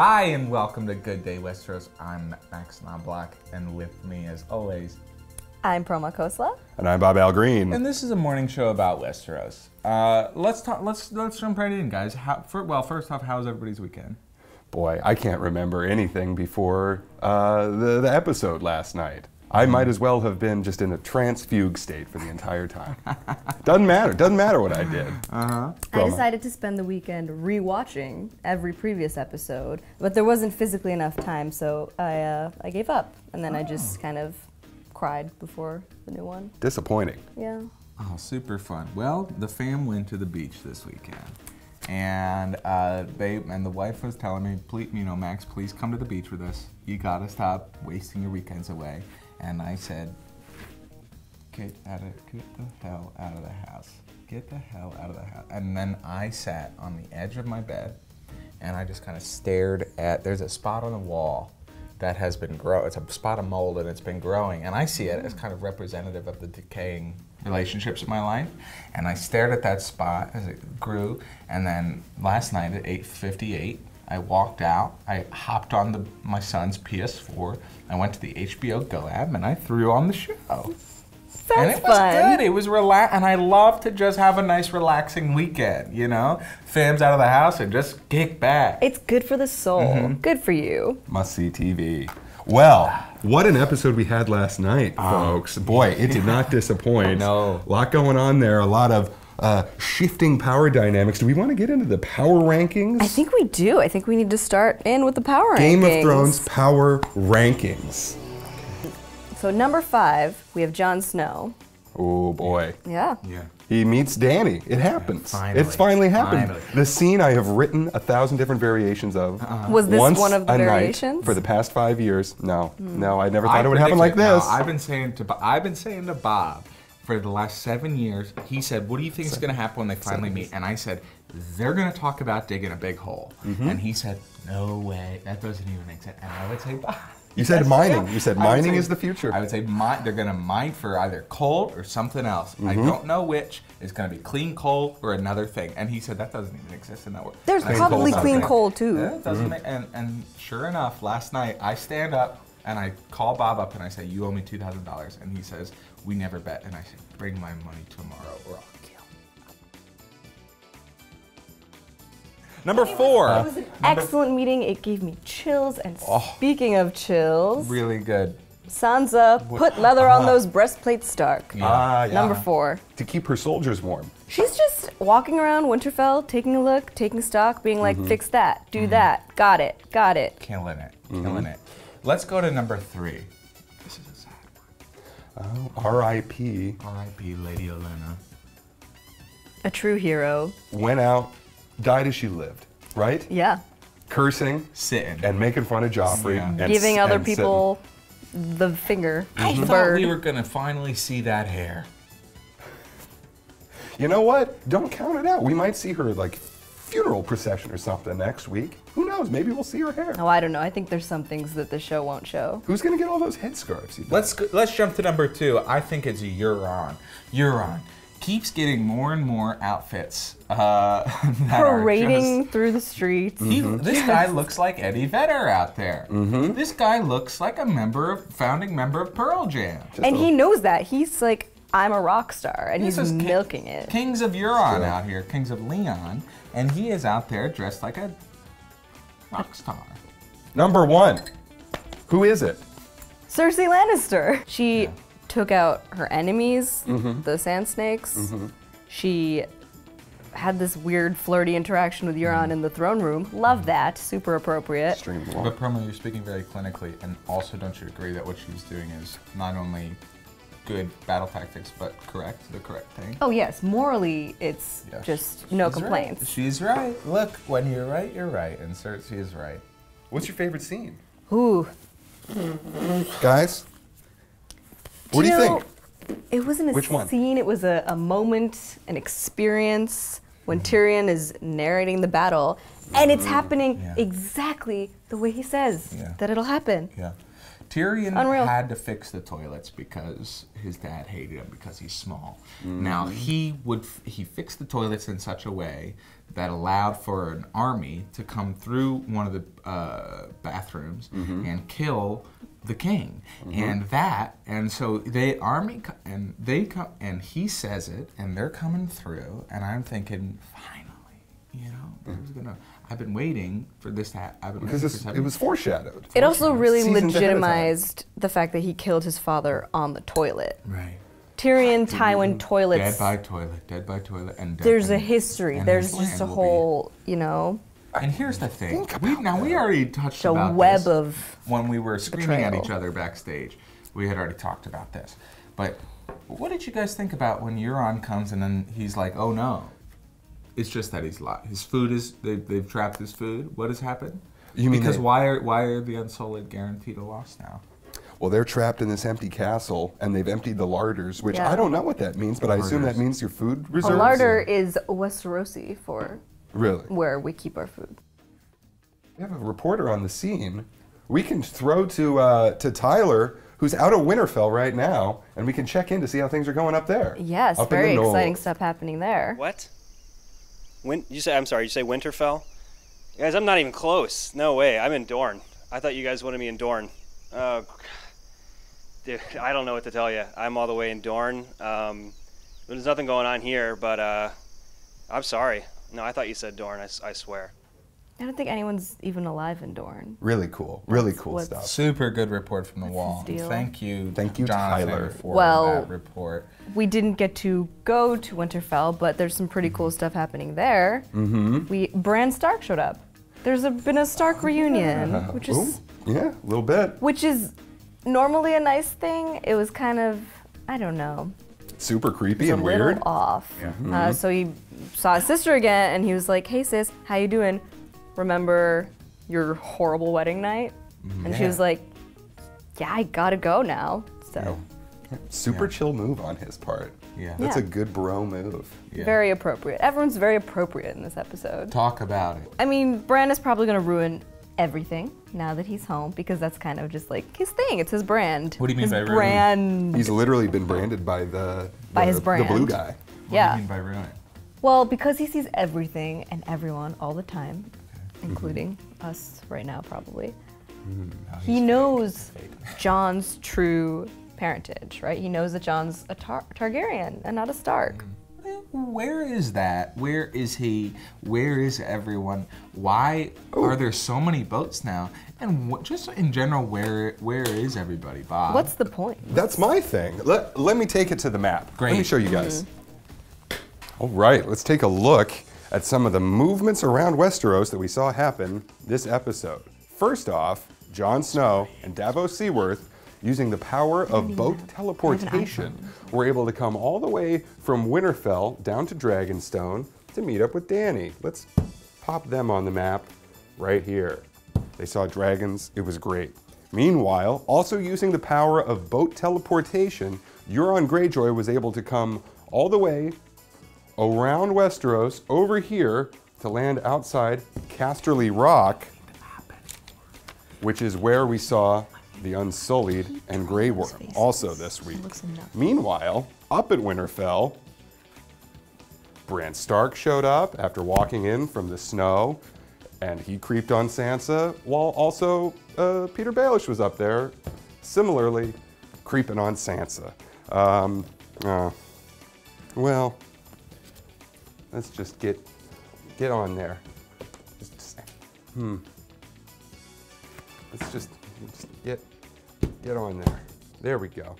Hi and welcome to Good Day Westeros. I'm Max Knoblauch, and with me as always, I'm Proma Khosla. And I'm Bob Al-Greene. and this is a morning show about Westeros. Let's jump right in, guys. First off, how was everybody's weekend? Boy, I can't remember anything before the episode last night. I might as well have been just in a trance fugue state for the entire time. Doesn't matter what I did. I decided to spend the weekend rewatching every previous episode, but there wasn't physically enough time, so I gave up, and then I just kind of cried before the new one. Disappointing. Yeah. Oh, super fun. Well, the fam went to the beach this weekend, and the wife was telling me, please, Max, please come to the beach with us. You gotta stop wasting your weekends away. And I said, get the hell out of the house. Get the hell out of the house. And then I sat on the edge of my bed and I just kind of stared at, there's a spot on the wall that has been growing. It's a spot of mold and it's been growing. And I see it as kind of representative of the decaying relationships in my life. And I stared at that spot as it grew. And then last night at 8:58, I walked out, I hopped on my son's PS4, I went to the HBO Go app, and I threw on the show. Sounds and it was good, it was and I love to just have a nice relaxing weekend, Fam's out of the house and just kick back. It's good for the soul. Good for you. Must-see TV. Well, what an episode we had last night, folks. Boy, it did not disappoint. No. A lot going on there, a lot of shifting power dynamics. Do we want to get into the power rankings? I think we do. I think we need to start in with the power rankings. Game of Thrones power rankings. So number 5, we have Jon Snow. Oh boy. Yeah. Yeah. He meets Dany. It happens. Finally. It's finally happened. Finally. The scene I have written 1,000 different variations of. Was this Once one of the a variations? night for the past 5 years. No, I never thought it would happen like this. No, I've been saying to Bob for the last 7 years. He said, "What do you think is going to happen when they finally meet?" And I said, "They're going to talk about digging a big hole." And he said, "No way, that doesn't even make sense." And I would say, Bob. You said mining. You said mining is the I future. would say they're going to mine for either coal or something else. I don't know which. It's going to be clean coal or another thing. And he said that doesn't even exist in that world. There's probably clean coal too. Yeah, it doesn't make, and sure enough, last night I stand up and I call Bob up and I say, "You owe me $2,000." And he says, "We never bet." And I say, "Bring my money tomorrow or I'll kill." Number 4. It was an excellent meeting. It gave me chills. And speaking of chills, Really good. Sansa put leather on those breastplates, Stark. Yeah. Number 4. To keep her soldiers warm. She's just walking around Winterfell, taking a look, taking stock, being like, fix that, do that, got it. Killing it. Killing it. Let's go to number 3. This is a sad one. Oh, R.I.P. R.I.P. Lady Olenna. A true hero. Went out, died as she lived, right? Yeah. Cursing Sitting. and making fun of Joffrey. Yeah. And Giving other and people the finger. I the thought bird. we were going to finally see that hair. You know what? Don't count it out. We might see her like funeral procession or something next week. Who knows? Maybe we'll see her hair. Oh, I don't know. I think there's some things that the show won't show. Who's gonna get all those headscarves? You think? Let's jump to number 2. I think it's Euron. Euron keeps getting more and more outfits. Parading through the streets. This guy looks like Eddie Vedder out there. This guy looks like a founding member of Pearl Jam. And he knows that. He's like, I'm a rock star, and This he's is milking it. Kings of Euron out here, Kings of Leon, and he is out there dressed like a rock star. Number 1. Who is it? Cersei Lannister. She took out her enemies, the Sand Snakes. She had this weird flirty interaction with Euron in the throne room. Love that. Super appropriate. Extremely But Proma, you're speaking very clinically, and also don't you agree that what she's doing is not only good battle tactics, but the correct thing? Oh yes, morally it's just no complaints. Right. She's right. Look, when you're right, and Cersei is right. What's your favorite scene? Ooh. Guys? What do you think? It wasn't a scene, it was a moment, an experience when Tyrion is narrating the battle, and it's happening exactly the way he says that it'll happen. Yeah. Tyrion Unreal. had to fix the toilets because his dad hated him because he's small. Now he fixed the toilets in such a way that allowed for an army to come through one of the bathrooms and kill the king, and so they come and he says it, and they're coming through, and I'm thinking, finally, I've been waiting for this to happen. Because it was foreshadowed. It also really Seasons ahead of time. legitimized the fact that he killed his father on the toilet. Right. Tyrion, Tywin toilets. Dead by toilet, and dead There's by a history. and There's his just a land will whole, And here's the thing. We already touched a about web this of when we were screaming at betrayal. each other backstage. We had already talked about this. But what did you guys think about when Euron comes and then he's like, oh no. It's just that he's lost. His food is, they've trapped his food. What has happened? You mean because why are the Unsullied guaranteed a loss now? Well, they're trapped in this empty castle, and they've emptied the larders, which Yeah. I don't know what that means, but I assume that means your food A reserves. larder is Westerosi for Really? where we keep our food. We have a reporter on the scene. We can throw to Tyler, who's out of Winterfell right now, and we can check in to see how things are going up there. Yes, Up in very the exciting Knoll. stuff happening there. What? I'm sorry, you say Winterfell? Guys, I'm not even close. No way, I'm in Dorne. I thought you guys wanted me in Dorne. Oh, dude, I don't know what to tell you. I'm all the way in Dorne. There's nothing going on here, but I'm sorry. No, I thought you said Dorne, I swear. I don't think anyone's even alive in Dorne. Really cool. Really cool what's- stuff. Super good report from the What's wall. his deal? Thank you, Thank you, Jonathan, Tyler. for Well, that report. We didn't get to go to Winterfell, but there's some pretty cool stuff happening there. Bran Stark showed up. There's been a Stark reunion, which Ooh, is yeah, a little bit. normally a nice thing. It was kind of, I don't know, Super creepy a and little weird. off. So he saw his sister again, and he was like, "Hey sis, how you doing? Remember your horrible wedding night?" And she Yeah. was like, "Yeah, I gotta go now." So Super chill move on his part. Yeah. That's Yeah. a good bro move. Yeah. very appropriate. Everyone's very appropriate in this episode. Talk about it. I mean, Bran is probably gonna ruin everything now that he's home because that's kind of just like his thing. It's his brand. What do you mean his by ruin? brand? He's literally been branded by By his the brand. blue guy. What Yeah. do you mean by ruin? Well, because he sees everything and everyone all the time, including us right now probably. He knows Jon's true parentage, right? He knows that Jon's a Targaryen and not a Stark. Where is that? Where is he? Where is everyone? Why are there so many boats now? And just in general, where is everybody, Bob? What's the point? That's my thing. Let me take it to the map. Great. Let me show you guys. All right, let's take a look at some of the movements around Westeros that we saw happen this episode. First off, Jon Snow and Davos Seaworth, using the power of boat teleportation, were able to come all the way from Winterfell down to Dragonstone to meet up with Dany. Let's pop them on the map right here. They saw dragons, it was great. Meanwhile, also using the power of boat teleportation, Euron Greyjoy was able to come all the way around Westeros over here to land outside Casterly Rock, which is where we saw the Unsullied and Grey Worm also this week. Meanwhile, up at Winterfell, Bran Stark showed up after walking in from the snow, and he creeped on Sansa, while also Peter Baelish was up there, similarly creeping on Sansa. Well, let's just get on there. Let's just get on there. There we go.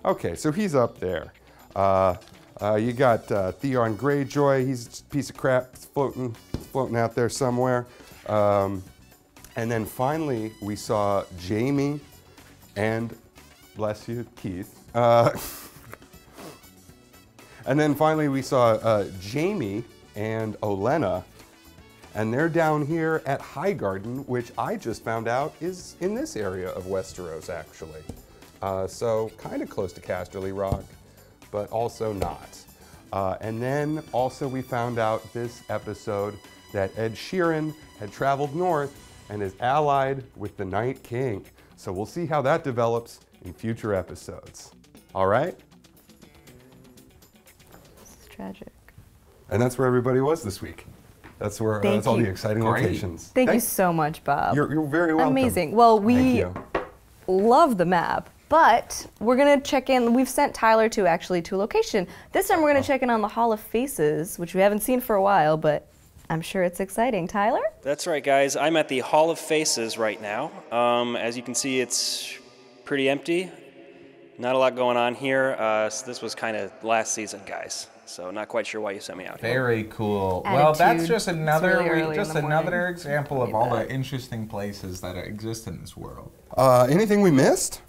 Okay, so he's up there. You got Theon Greyjoy. He's a piece of crap. He's floating out there somewhere. And then finally, we saw Jaime and, bless you, Keith. And then finally, we saw Jaime and Olenna. And they're down here at Highgarden, which I just found out is in this area of Westeros, actually. So kind of close to Casterly Rock, but also not. And then also we found out this episode that Ed Sheeran had traveled north and is allied with the Night King. So we'll see how that develops in future episodes. All right? It's tragic. And that's where everybody was this week. That's where that's all the exciting locations. Thank you so much, Bob. You're very welcome. Amazing. Well, Thank we you. love the map, but we're gonna check in. We've sent Tyler to a location. This time we're gonna check in on the Hall of Faces, which we haven't seen for a while, but I'm sure it's exciting. Tyler? That's right, guys. I'm at the Hall of Faces right now. As you can see, it's pretty empty. Not a lot going on here. So this was kind of last season, guys. So not quite sure why you sent me out here. Very cool. Well, that's just another really another example of I all the bet. interesting places that exist in this world. Anything we missed?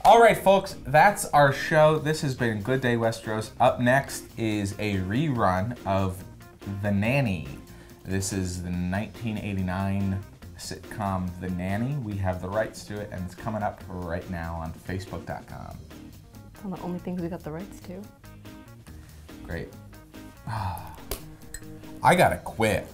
All right, folks, that's our show. This has been Good Day Westeros. Up next is a rerun of The Nanny. This is the 1989 sitcom The Nanny. We have the rights to it, and it's coming up right now on Facebook.com. One of the only things we got the rights to. Great. I gotta quit.